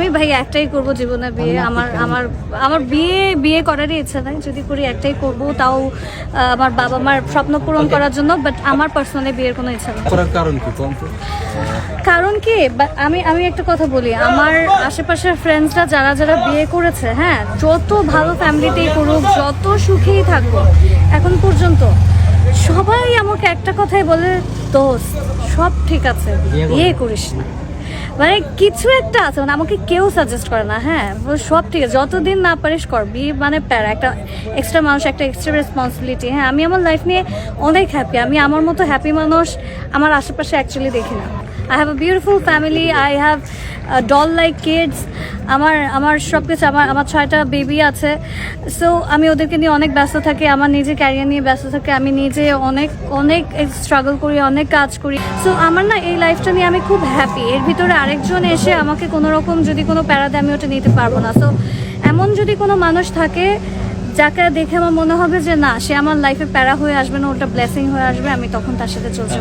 আমি ভাই একটাই করব জীবনে, বিয়ে। আমার আমার আমার বিয়ে করারই ইচ্ছা নাই, যদি করি একটাই করব, তাও আমার বাবা মার স্বপ্ন পূরণ করার জন্য। বাট আমার পার্সোনালি বিয়ের কোনো ইচ্ছা নেই। করার কারণ কি কোন? কারণ কি, আমি একটা কথা বলি, আমার আশেপাশের ফ্রেন্ডসরা যারা যারা বিয়ে করেছে, হ্যাঁ, যত ভালো ফ্যামিলিতেই করুক, যত সুখেই থাকুক, এখন পর্যন্ত সবাই আমাকে একটা কথাই বলে, দোস্ত সব ঠিক আছে, বিয়ে করিস না। মানে কিছু একটা আছে, মানে আমাকে কেউ সাজেস্ট করে না, হ্যাঁ সব ঠিক আছে, যতদিন না পারিস কর। বিয়ে মানে প্যারা, একটা এক্সট্রা মানুষ, একটা এক্সট্রা রেসপন্সিবিলিটি। হ্যাঁ, আমি আমার লাইফ নিয়ে অনেক হ্যাপি। আমি আমার মতো হ্যাপি মানুষ আমার আশেপাশে অ্যাকচুয়ালি দেখি না। I have a beautiful family. I have doll-like kids. আমার সব কিছু, আমার 6টা বেবি আছে। সো আমি ওদেরকে নিয়ে অনেক ব্যস্ত থাকি, আমার নিজে ক্যারিয়ার নিয়ে ব্যস্ত থাকি, আমি নিজে অনেক অনেক স্ট্রাগল করি, অনেক কাজ করি। সো আমার না এই লাইফটা নিয়ে আমি খুব হ্যাপি। এর ভিতরে আরেকজন এসে আমাকে কোনো রকম যদি কোনো প্যারা দেয়, আমি ওটা নিতে পারবো না। সো এমন যদি কোনো মানুষ থাকে যাকে দেখে আমার মনে হবে যে না, সে আমার লাইফে প্যারা হয়ে আসবে না, ওটা ব্লেসিং হয়ে আসবে, আমি তখন তার সাথে চলতে